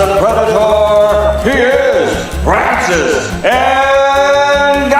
the Predator. He is Francis Ngannou.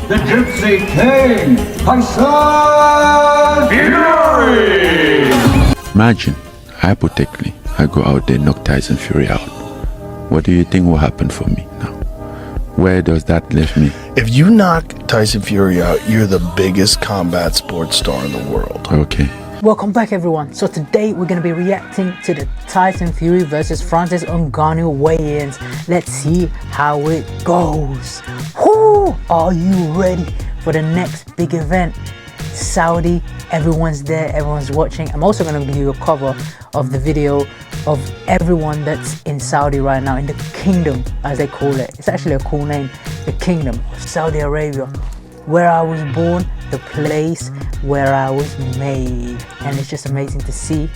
The Gypsy King, Tyson Fury. Imagine, hypothetically, I go out there and knock Tyson Fury out. What do you think will happen for me now? Where does that leave me? If you knock Tyson Fury out, you're the biggest combat sports star in the world. Okay. Welcome back, everyone. So today we're going to be reacting to the Tyson Fury versus Francis Ngannou weigh-ins. Let's see how it goes. Whoo! Are you ready for the next big event? Saudi, everyone's there, everyone's watching. I'm also going to give you a cover of the video of everyone that's in Saudi right now, in the kingdom as they call it. It's actually a cool name, the kingdom of Saudi Arabia, where I was born, the place where I was made. And it's just amazing to see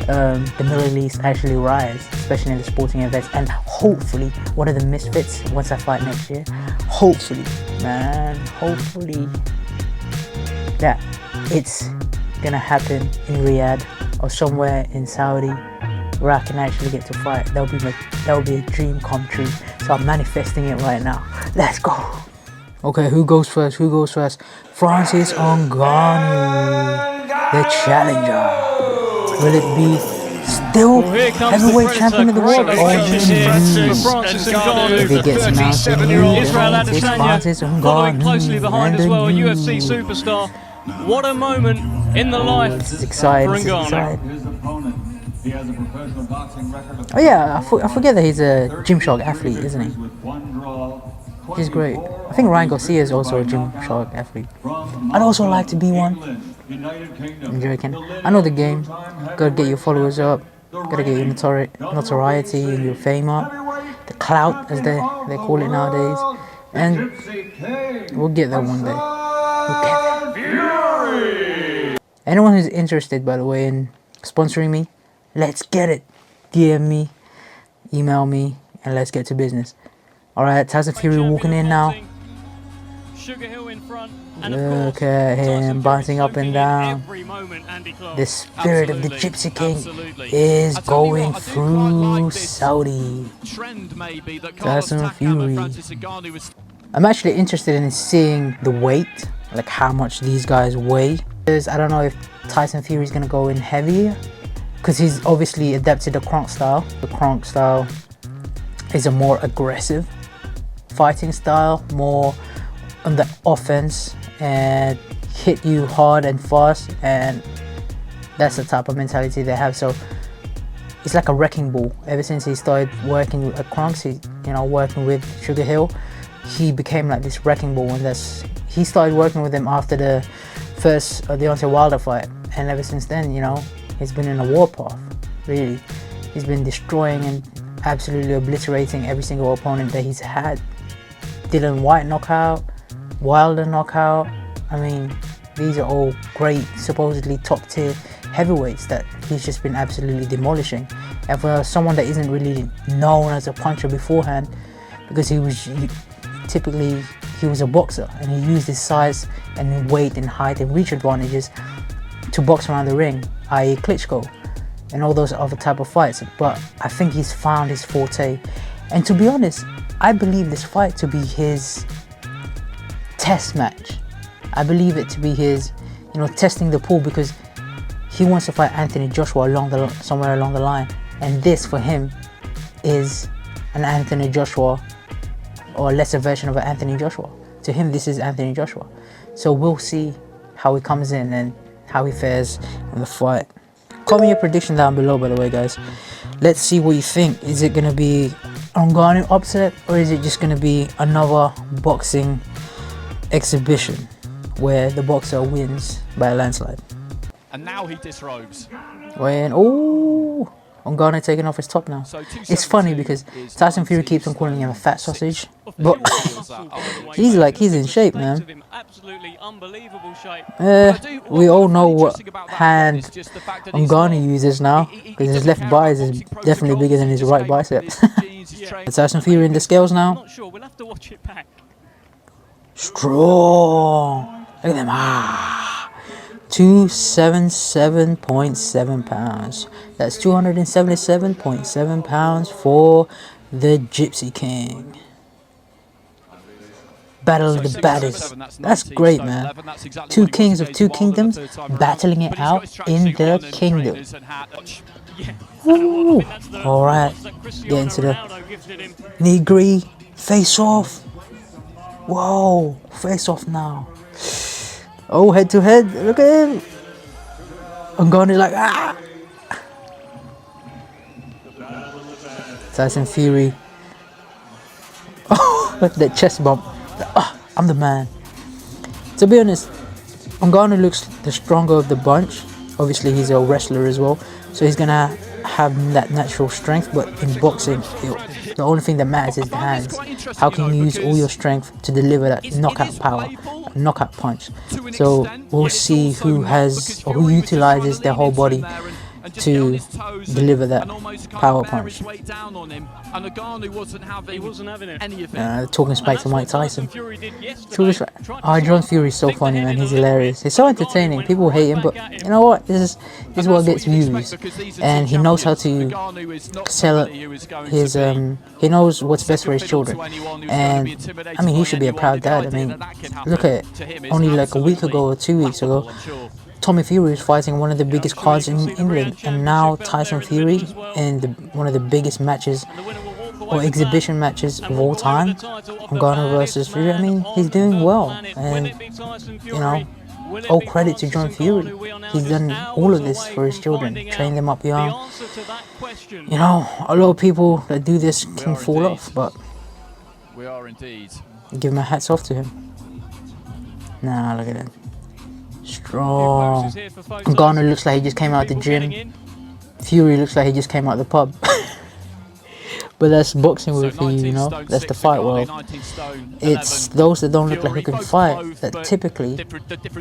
the Middle East actually rise, especially in the sporting events. And hopefully one of the misfits, once I fight next year, hopefully that it's gonna happen in Riyadh or somewhere in Saudi where I can actually get to fight. That would be a dream come true. So I'm manifesting it right now. Let's go. Okay, who goes first? Francis Ngannou, the challenger. Will it be still heavyweight champion of the world? If it gets announced in news, it's Francis Ngannou closely behind as well, a UFC superstar. What a moment in the life This is exciting. Oh yeah, I forget that he's a Gymshark athlete, isn't he? He's great. I think Ryan Garcia is also a Gymshark athlete. I'd also like to be one. I'm joking. I know the game. Gotta get your followers up. Gotta get your notoriety and your fame up. The clout, as they call it nowadays. And we'll get there one day. We'll get there. Anyone who's interested, by the way, in sponsoring me, let's get it. DM me, email me, and let's get to business. Alright, Tyson Fury walking in now. Look at him bouncing up and down. The spirit of the Gypsy King is going through Saudi. Tyson Fury. I'm actually interested in seeing the weight, like how much these guys weigh. I don't know if Tyson Fury is going to go in heavier, because he's obviously adapted the Kronk style. The Kronk style is a more aggressive fighting style, more on the offense and hit you hard and fast, and that's the type of mentality they have. So it's like a wrecking ball. Ever since he started working at Kronk, working with Sugar Hill, he became like this wrecking ball, and he started working with him after the first Deontay Wilder fight, and ever since then, he's been in a warpath. Really, he's been destroying and absolutely obliterating every single opponent that he's had. Dylan White knockout, Wilder knockout. I mean, these are all great, supposedly top tier heavyweights that he's just been absolutely demolishing. And for someone that isn't really known as a puncher beforehand, because he was a boxer, and he used his size and weight and height and reach advantages to box around the ring, i.e. Klitschko and all those other type of fights. But I think he's found his forte, and to be honest, I believe this fight to be his test match. I believe it to be his, testing the pool, because he wants to fight Anthony Joshua somewhere along the line, and this for him is an Anthony Joshua, or a lesser version of an Anthony Joshua. To him, this is Anthony Joshua. So we'll see how he comes in and how he fares in the fight. Comment your prediction down below, by the way, guys. Let's see what you think. Is it going to be Ngannou upset, or is it just going to be another boxing exhibition where the boxer wins by a landslide? And now he disrobes. Ngannou taking off his top now. It's funny because Tyson Fury keeps on calling him a fat sausage, but he's in shape, man. We all know what hand Ngannou uses now, because his left biceps is definitely bigger than his right biceps. Tyson Fury in the scales now. Strong. Look at them. 277.7 pounds. That's 277.7 pounds for the Gypsy King. Battle of the baddest. That's great, man. Two kings of two kingdoms battling it out in the kingdom. Ooh. Alright, get into the Negri face off. Whoa, face off now. Oh, head to head. Look at him. Ngannou like, ah. Tyson Fury. Oh, that chest bump. I'm the man. To be honest, Ngannou looks the stronger of the bunch. Obviously, he's a wrestler as well, so he's gonna have that natural strength. But in boxing, the only thing that matters is the hands. How can you use all your strength to deliver that knockout power, knockout punch? So we'll see who has or who utilizes their whole body to deliver that power punch. Talking smack to Mike Tyson. John Fury is so funny, man. He's hilarious. He's so entertaining. People hate him, but you know what? This is what gets views, and he knows how to sell his. He knows what's best for his children, and I mean, he should be a proud dad. I mean, look at it. Only like a week ago or 2 weeks ago, Tommy Fury is fighting one of the biggest cards in England, and now Tyson Fury in one of the biggest matches or exhibition matches of all time, Ngannou versus Fury. I mean, he's doing well, and you know, all credit to John Fury. He's done all of this for his children, trained them up young. You know, a lot of people that do this can fall off, but give my hats off to him. Nah, look at that. Strong. Ngannou looks like he just came out the gym. Fury looks like he just came out the pub. But that's boxing with you, you know. That's the fight world. It's those that don't look like who can fight that typically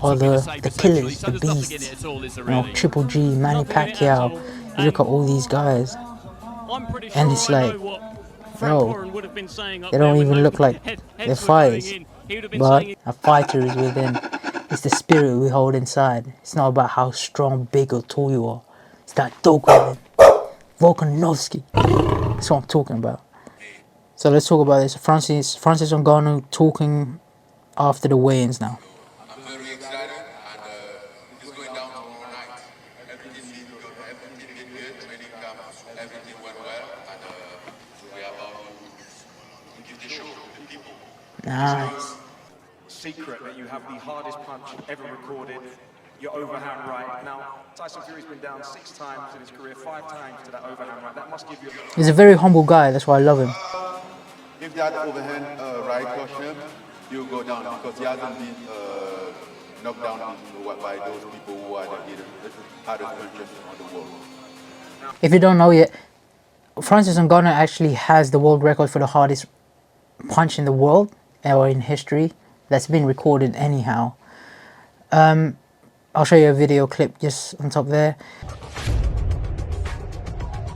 are the killers, the beasts. You know, Triple G, Manny Pacquiao. You look at all these guys, and it's like, yo, they don't even look like they're fighters. But a fighter is within. It's the spirit we hold inside. It's not about how strong, big or tall you are. It's that dog within. Volkanovski. That's what I'm talking about. So let's talk about this. Francis Ngannou talking after the weigh-ins now. I'm very excited, and it's going down tomorrow night. Everything did good, training camp, everything went well, and we're about to give the show to the people. Nice. Secret that you have the hardest punch ever recorded, your overhand right. Now, Tyson Fury's been down 6 times in his career, 5 times to that overhand right. That must give you He's a very humble guy, that's why I love him. If that overhand right touch him, he'll go down because he hasn't been knocked down by those people who are the hardest punchers on the world. If you don't know yet, Francis Ngannou actually has the world record for the hardest punch in the world or in history. That's been recorded anyhow. I'll show you a video clip just on top there.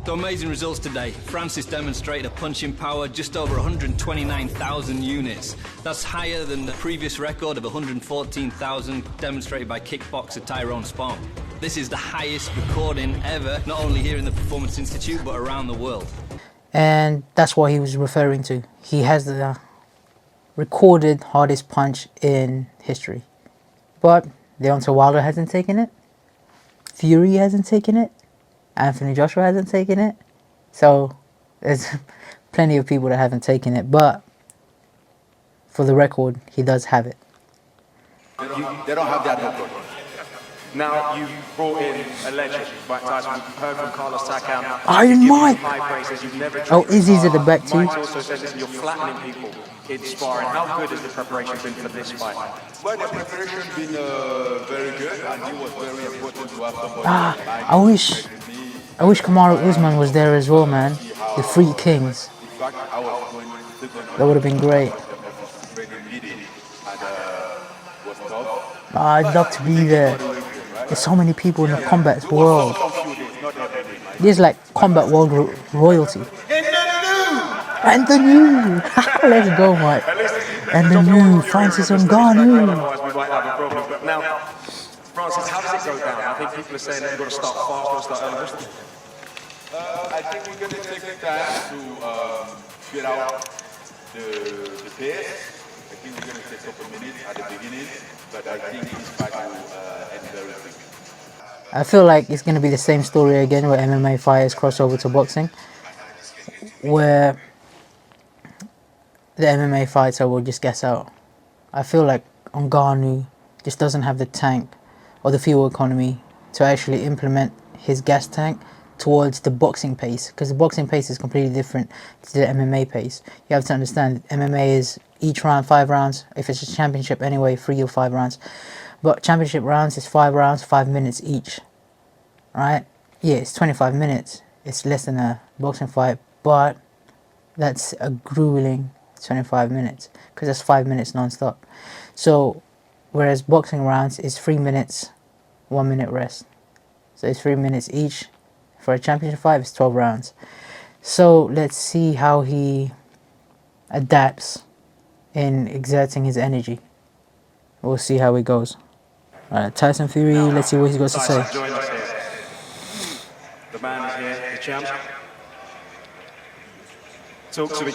So amazing results today. Francis demonstrated a punching power just over 129,000 units. That's higher than the previous record of 114,000 demonstrated by kickboxer Tyrone Spong. This is the highest recording ever, not only here in the Performance Institute, but around the world. And that's what he was referring to. He has the recorded hardest punch in history. But Deontay Wilder hasn't taken it. Fury hasn't taken it. Anthony Joshua hasn't taken it. So there's plenty of people that haven't taken it. But for the record, he does have it. They don't have that record. Now you brought in a legend, Mike Tyson. We've heard from Carlos Takam. Iron Mike! Oh, Izzy's at the back too. Mike also says that you're flattening people in sparring. How good has the preparation been for this fight? Well, the preparation has been very good, and it was very important to have somebody. I wish Kamaru Usman was there as well, man. The Three Kings. That would have been great. I'd love to be there. There's so many people in the combat world. There's like combat world royalty. And the new! Let's go, Mike. And the new Francis Ngannou. Now, Francis, how does people are saying that you've got to start fast, got to start early. I think we're going to take the time to get out the pace. I think we're going to take a couple minutes at the beginning, but I think this fight will end very quick. I feel like it's going to be the same story again where MMA fighters cross over to boxing, where the MMA fighter will just gas out. I feel like Ngannou just doesn't have the tank or the fuel economy to actually implement his gas tank towards the boxing pace, because the boxing pace is completely different to the MMA pace. You have to understand, MMA is each round 5 rounds. If it's a championship anyway, 3 or 5 rounds. But championship rounds is 5 rounds, 5 minutes each. Right? Yeah, it's 25 minutes. It's less than a boxing fight, but that's a grueling 25 minutes because that's 5 minutes non-stop. So whereas boxing rounds is 3 minutes, 1 minute rest. So it's 3 minutes each. For a championship fight, it's 12 rounds. So let's see how he adapts in exerting his energy. We'll see how it goes. Alright, Tyson Fury, let's see what he's got to say. Join us here. The man is here, the champ. Talk to me.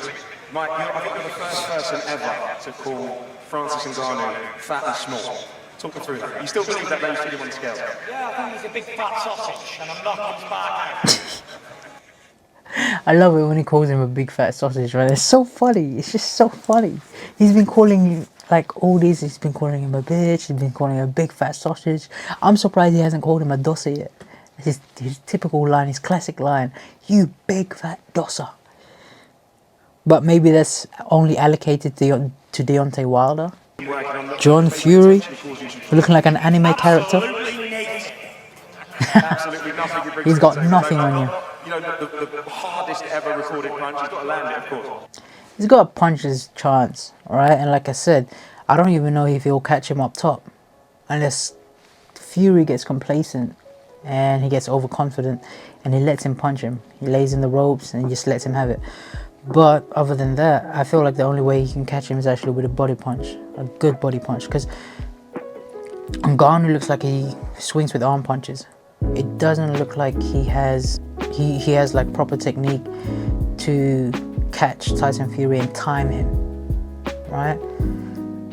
Mike, I think you're the first person ever to call Francis Ngannou fat and small. Talk me through that. You still believe that those two on the scale? Yeah, I think he's a big fat sausage, and I'm knocking his back out. I love it when he calls him a big fat sausage, right? It's so funny. It's just so funny. He's been calling, like, all these, he's been calling him a bitch, he's been calling him a big fat sausage. I'm surprised he hasn't called him a dosser yet. His typical line, his classic line, you big fat dosser. But maybe that's only allocated to Deontay Wilder. John Fury, looking like an anime character. Absolutely nothing. He's got nothing on you. You know, the hardest ever recorded punch, he's got to land it, of course. He's got a puncher's chance, alright? And like I said, I don't even know if he'll catch him up top. Unless Fury gets complacent and he gets overconfident and he lets him punch him. He lays in the ropes and just lets him have it. But other than that, I feel like the only way he can catch him is actually with a body punch. A good body punch. Because Ngannou looks like he swings with arm punches. It doesn't look like he has like proper technique to catch Tyson Fury and time him. Right?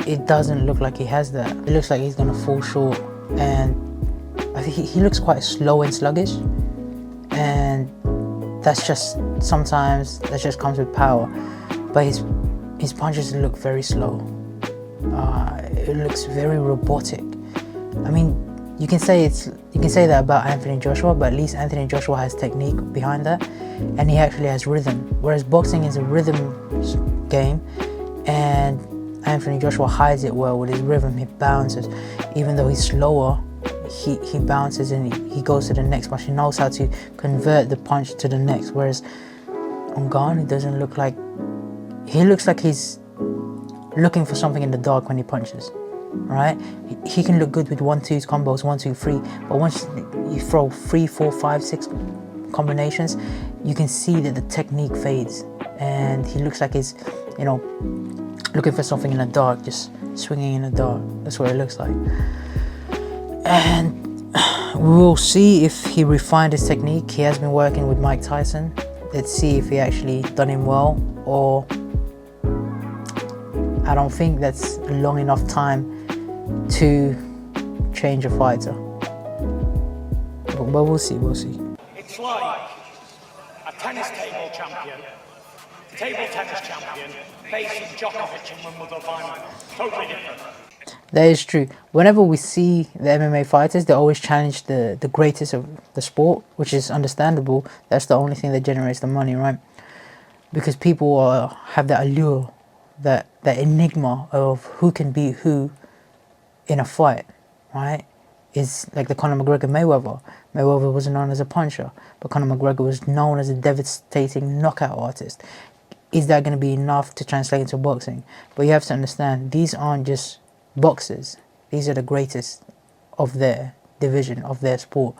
It doesn't look like he has that. It looks like he's going to fall short. And I think he looks quite slow and sluggish. And that's just sometimes that just comes with power, but his punches look very slow. It looks very robotic. I mean, you can say that about Anthony Joshua, but at least Anthony Joshua has technique behind that, and he actually has rhythm. Whereas boxing is a rhythm game, and Anthony Joshua hides it well with his rhythm. He bounces, even though he's slower. He bounces and he goes to the next punch. He knows how to convert the punch to the next. Whereas Ngannou doesn't look like... He looks like he's looking for something in the dark when he punches. Right? He can look good with 1-2 combos, 1-2-3. But once you throw 3, 4, 5, 6 combinations, you can see that the technique fades. And he looks like he's, you know, looking for something in the dark, just swinging in the dark. That's what it looks like. And we'll see if he refined his technique. He has been working with Mike Tyson. Let's see if he actually done him well, or I don't think that's a long enough time to change a fighter. But we'll see, It's like a tennis table champion, table tennis champion, facing Djokovic in Wimbledon final. Totally different. That is true. Whenever we see the MMA fighters, they always challenge the greatest of the sport, which is understandable. That's the only thing that generates the money, right? Because people have that allure, that enigma of who can beat who in a fight, right? It's like the Conor McGregor Mayweather. Mayweather was known as a puncher, but Conor McGregor was known as a devastating knockout artist. Is that going to be enough to translate into boxing? But you have to understand, these aren't just boxers. These are the greatest of their division, of their sport.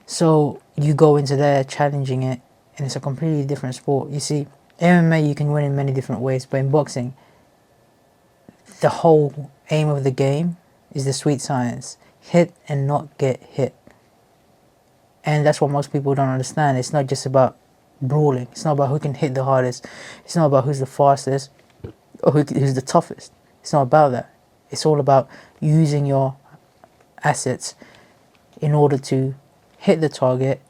So you go into there challenging it, and it's a completely different sport. You see, MMA you can win in many different ways, but in boxing, the whole aim of the game is the sweet science. Hit and not get hit. And that's what most people don't understand. It's not just about brawling. It's not about who can hit the hardest. It's not about who's the fastest or who's the toughest. It's not about that. It's all about using your assets in order to hit the target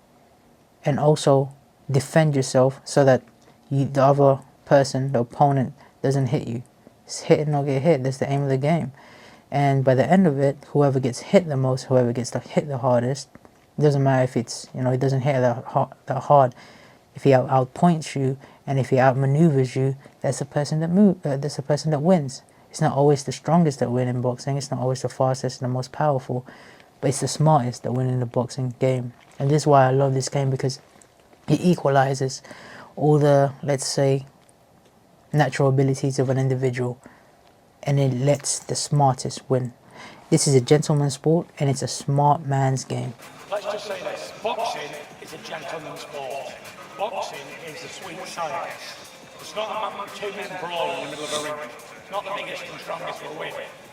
and also defend yourself so that the other person, the opponent, doesn't hit you. It's hit and not get hit. That's the aim of the game. And by the end of it, whoever gets hit the most, whoever gets hit the hardest, it doesn't matter if it's, it doesn't hit that hard. If he outpoints you and if he outmaneuvers you, that's the person that wins. It's not always the strongest that win in boxing. It's not always the fastest and the most powerful, but it's the smartest that win in the boxing game. And this is why I love this game, because it equalizes all the, let's say, natural abilities of an individual, and it lets the smartest win. This is a gentleman's sport, and it's a smart man's game. Let's just say this, boxing is a gentleman's sport. Boxing is the sweet science. It's not two men brawling in the middle of a ring. It's not the biggest and strongest will win.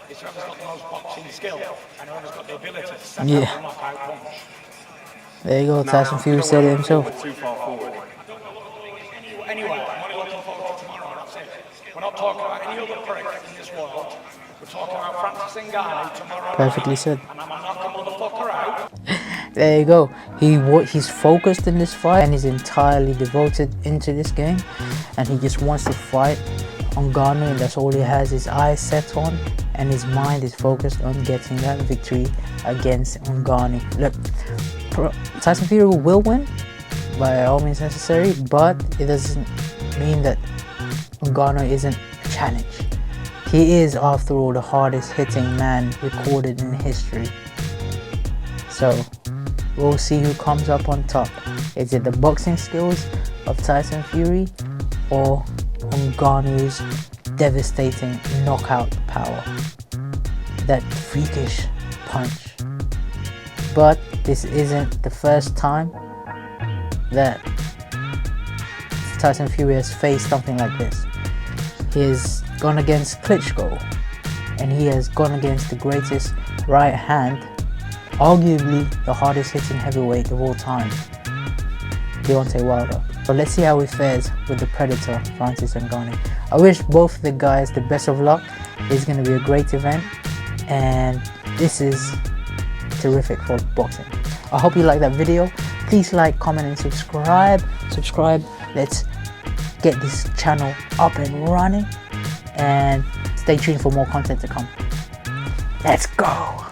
It's whoever's got the most boxing skill and whoever's got the ability to set out a knockout punch. There you go, Tyson Fury said it himself. Anyway, I'm only looking forward to tomorrow, that's it. We're not talking about any other prick in this world. We're talking about Francis Ngannou tomorrow. Perfectly said. And I'm gonna knock a motherfucker out. There you go. He's focused in this fight and he's entirely devoted into this game, and he just wants to fight Ngannou, and that's all he has his eyes set on, and his mind is focused on getting that victory against Ngannou. Look, Tyson Fury will win by all means necessary, but it doesn't mean that Ngannou isn't a challenge. He is, after all, the hardest hitting man recorded in history. So we'll see who comes up on top. Is it the boxing skills of Tyson Fury or Ngannou's devastating knockout power? That freakish punch. But this isn't the first time that Tyson Fury has faced something like this. He has gone against Klitschko, and he has gone against the greatest right hand, arguably the hardest hitting heavyweight of all time, Deontay Wilder. But let's see how he fares with the Predator, Francis Ngannou. I wish both the guys the best of luck. It's going to be a great event, and this is terrific for boxing. I hope you like that video. Please like, comment and subscribe. Let's get this channel up and running, and stay tuned for more content to come. Let's go.